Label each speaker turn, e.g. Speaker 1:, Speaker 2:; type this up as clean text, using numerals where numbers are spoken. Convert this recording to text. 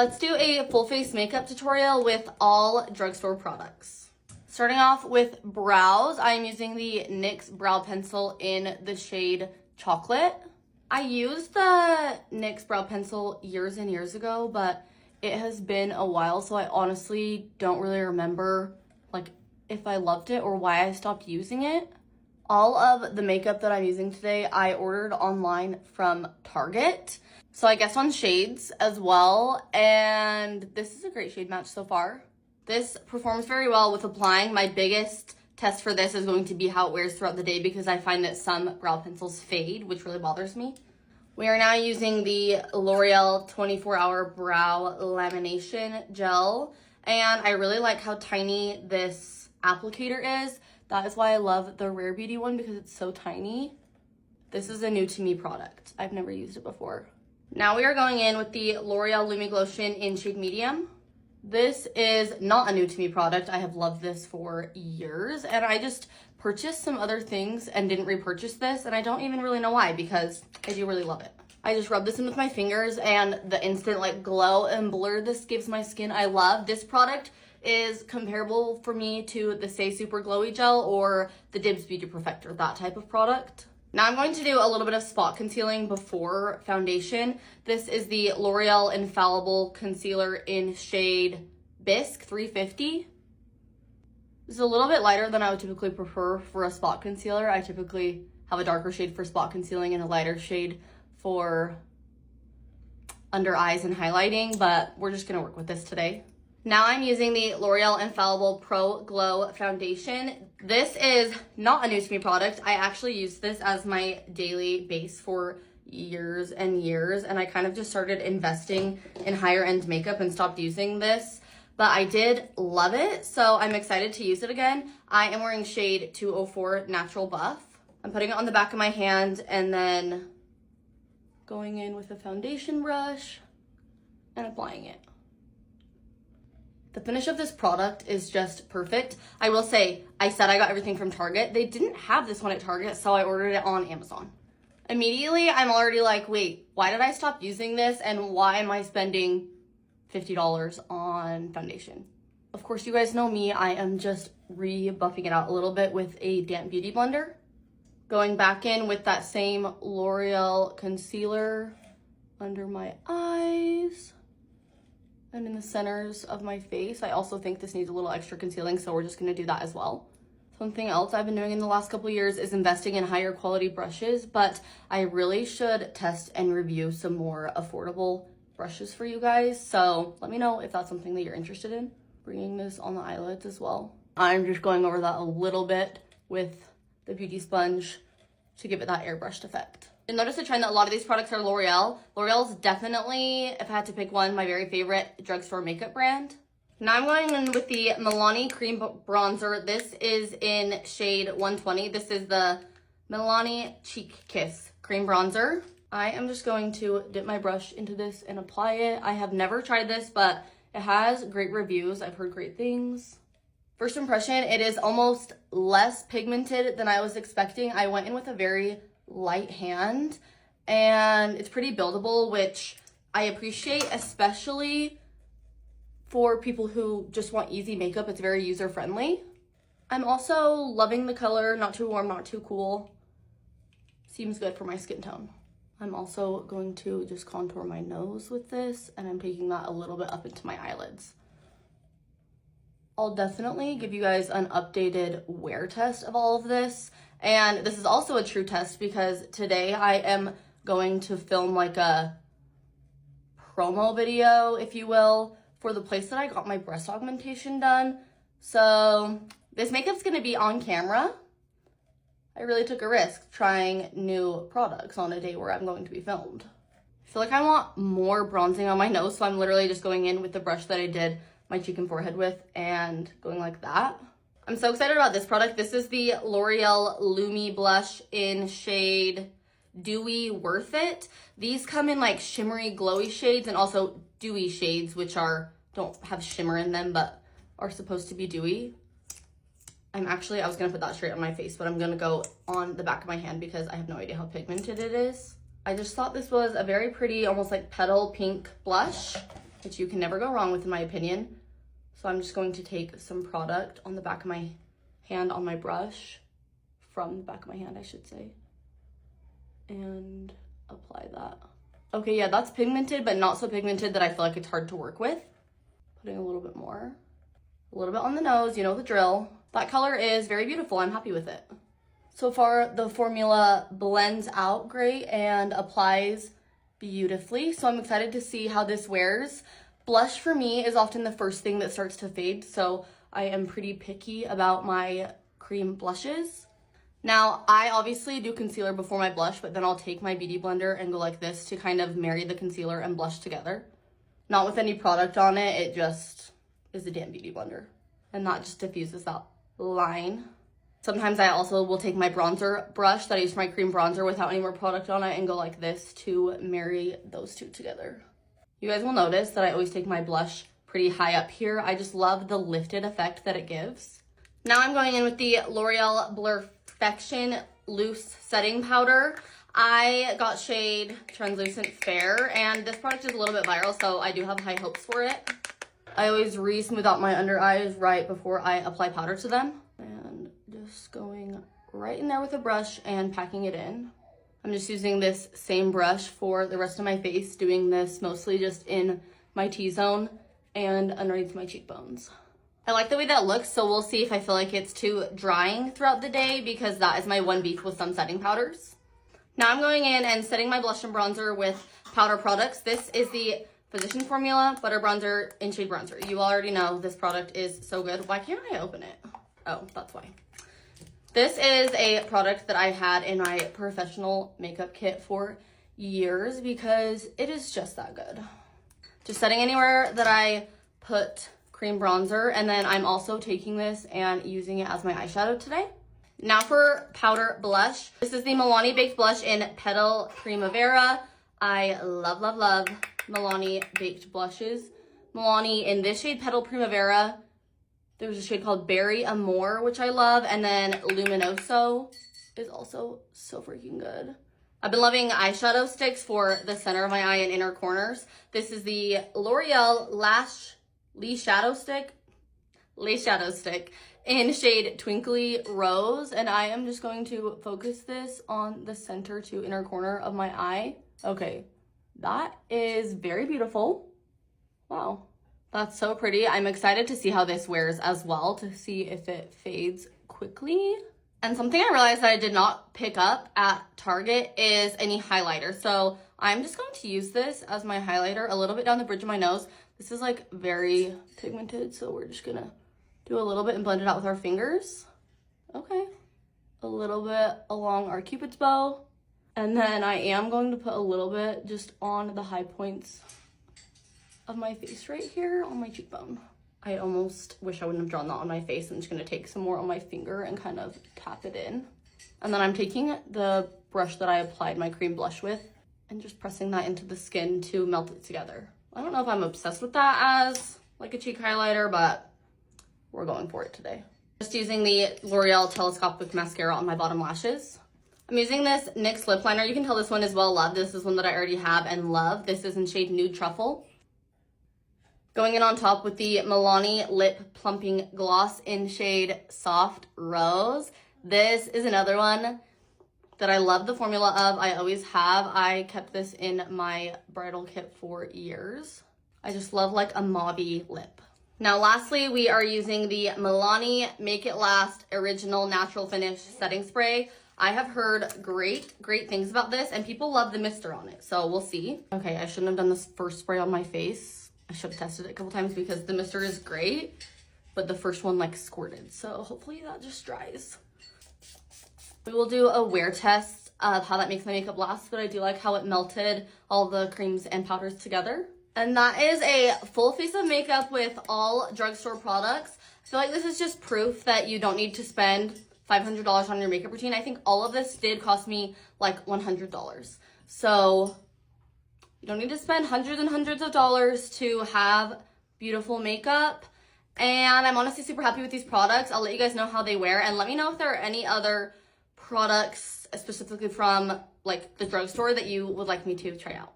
Speaker 1: Let's do a full face makeup tutorial with all drugstore products. Starting off with brows, I'm using the NYX brow pencil in the shade Chocolate. I used the NYX brow pencil years and years ago, but it has been a while, so I honestly don't really remember like if I loved it or why I stopped using it. All of the makeup that I'm using today, I ordered online from Target. So I guess on shades as well, and this is a great shade match so far. This performs very well with applying. My biggest test for this is going to be how it wears throughout the day because I find that some brow pencils fade, which really bothers me. We are now using the L'Oreal 24-Hour Brow Lamination Gel, and I really like how tiny this applicator is. That is why I love the Rare Beauty one because it's so tiny. This is a new to me product. I've never used it before. Now we are going in with the L'Oreal Lumi Glotion in shade Medium. This is not a new to me product. I have loved this for years, and I just purchased some other things and didn't repurchase this, and I don't even really know why because I do really love it. I just rub this in with my fingers, and the instant like glow and blur this gives my skin I love. This product is comparable for me to the Stay Super Glowy Gel or the Dibs Beauty Perfector, that type of product. Now I'm going to do a little bit of spot concealing before foundation. This is the L'Oreal Infallible Concealer in shade Bisque 350. This is a little bit lighter than I would typically prefer for a spot concealer. I typically have a darker shade for spot concealing and a lighter shade for under eyes and highlighting, but we're just gonna work with this today. Now I'm using the L'Oreal Infallible Pro Glow Foundation. This is not a new to me product. I actually used this as my daily base for years and years, and I kind of just started investing in higher end makeup and stopped using this, but I did love it, so I'm excited to use it again. I am wearing shade 204 Natural Buff. I'm putting it on the back of my hand and then going in with a foundation brush and applying it. The finish of this product is just perfect. I will say, I said I got everything from Target. They didn't have this one at Target, so I ordered it on Amazon. Immediately, I'm already like, wait, why did I stop using this? And why am I spending $50 on foundation? Of course, you guys know me. I am just rebuffing it out a little bit with a damp beauty blender. Going back in with that same L'Oreal concealer under my eyes. And in the centers of my face. I also think this needs a little extra concealing, so we're just gonna do that as well. Something else I've been doing in the last couple of years is investing in higher quality brushes, but I really should test and review some more affordable brushes for you guys. So let me know if that's something that you're interested in. Bringing this on the eyelids as well. I'm just going over that a little bit with the beauty sponge to give it that airbrushed effect. You'll notice a trend that a lot of these products are L'Oreal. L'Oreal is definitely, if I had to pick one, my very favorite drugstore makeup brand. Now I'm going in with the Milani Cream Bronzer. This is in shade 120. This is the Milani Cheek Kiss Cream Bronzer. I am just going to dip my brush into this and apply it. I have never tried this, but it has great reviews. I've heard great things. First impression, it is almost less pigmented than I was expecting. I went in with a very light hand and it's pretty buildable, which I appreciate, especially for people who just want easy makeup. It's very user friendly. I'm also loving the color, not too warm, not too cool. Seems good for my skin tone. I'm also going to just contour my nose with this, and I'm taking that a little bit up into my eyelids. I'll definitely give you guys an updated wear test of all of this. And this is also a true test because today I am going to film like a promo video, if you will, for the place that I got my breast augmentation done. So this makeup's gonna be on camera. I really took a risk trying new products on a day where I'm going to be filmed. I feel like I want more bronzing on my nose, so I'm literally just going in with the brush that I did my cheek and forehead with and going like that. I'm so excited about this product. This is the L'Oreal Lumi Blush in shade Dewy Worth It. These come in like shimmery, glowy shades and also dewy shades, which don't have shimmer in them, but are supposed to be dewy. I was gonna put that straight on my face, but I'm gonna go on the back of my hand because I have no idea how pigmented it is. I just thought this was a very pretty, almost like petal pink blush. which you can never go wrong with in my opinion. So I'm just going to take some product on the back of my hand on my brush, from the back of my hand I should say, and apply that. Okay, yeah, that's pigmented, but not so pigmented that I feel like it's hard to work with. Putting a little bit more. A little bit on the nose, you know the drill. That color is very beautiful, I'm happy with it. So far, the formula blends out great and applies beautifully, so I'm excited to see how this wears. Blush for me is often the first thing that starts to fade, so I am pretty picky about my cream blushes. Now, I obviously do concealer before my blush, but then I'll take my beauty blender and go like this to kind of marry the concealer and blush together. Not with any product on it, it just is a damn beauty blender. And that just diffuses that line. Sometimes I also will take my bronzer brush that I use for my cream bronzer without any more product on it and go like this to marry those two together. You guys will notice that I always take my blush pretty high up here. I just love the lifted effect that it gives. Now I'm going in with the L'Oreal Blurfection Loose Setting Powder. I got shade Translucent Fair, and this product is a little bit viral, so I do have high hopes for it. I always re-smooth out my under eyes right before I apply powder to them. And just going right in there with a brush and packing it in. I'm just using this same brush for the rest of my face, doing this mostly just in my T-zone and underneath my cheekbones. I like the way that looks, so we'll see if I feel like it's too drying throughout the day, because that is my one beef with some setting powders. Now I'm going in and setting my blush and bronzer with powder products. This is the Physician Formula Butter Bronzer in shade Bronzer. You already know this product is so good. Why can't I open it? Oh, that's why. This is a product that I had in my professional makeup kit for years because it is just that good. Just setting anywhere that I put cream bronzer, and then I'm also taking this and using it as my eyeshadow today. Now for powder blush. This is the Milani Baked Blush in Petal Primavera. I love, love, love Milani Baked Blushes. Milani in this shade, Petal Primavera. There's a shade called Berry Amore, which I love, and then Luminoso is also so freaking good. I've been loving eyeshadow sticks for the center of my eye and inner corners. This is the L'Oreal Lash Shadow Stick in shade Twinkly Rose, and I am just going to focus this on the center to inner corner of my eye. Okay, that is very beautiful. Wow. That's so pretty. I'm excited to see how this wears as well, to see if it fades quickly. And something I realized that I did not pick up at Target is any highlighter. So I'm just going to use this as my highlighter a little bit down the bridge of my nose. This is like very pigmented, so we're just gonna do a little bit and blend it out with our fingers. Okay, a little bit along our Cupid's bow. And then I am going to put a little bit just on the high points of my face right here on my cheekbone. I almost wish I wouldn't have drawn that on my face. I'm just gonna take some more on my finger and kind of tap it in. And then I'm taking the brush that I applied my cream blush with and just pressing that into the skin to melt it together. I don't know if I'm obsessed with that as like a cheek highlighter, but we're going for it today. Just using the L'Oreal Telescopic Mascara on my bottom lashes. I'm using this NYX lip liner. You can tell this one is well loved. This is one that I already have and love. This is in shade Nude Truffle. Going in on top with the Milani Lip Plumping Gloss in shade Soft Rose. This is another one that I love the formula of. I always have. I kept this in my bridal kit for years. I just love like a mauvey lip. Now lastly, we are using the Milani Make It Last Original Natural Finish Setting Spray. I have heard great things about this, and people love the mister on it, so we'll see. Okay, I shouldn't have done this first spray on my face. I should have tested it a couple times because the mister is great, but the first one like squirted. So hopefully that just dries. We will do a wear test of how that makes my makeup last, but I do like how it melted all the creams and powders together. And that is a full face of makeup with all drugstore products. I feel like this is just proof that you don't need to spend $500 on your makeup routine. I think all of this did cost me like $100. So you don't need to spend hundreds and hundreds of dollars to have beautiful makeup. And I'm honestly super happy with these products. I'll let you guys know how they wear, and let me know if there are any other products specifically from like the drugstore that you would like me to try out.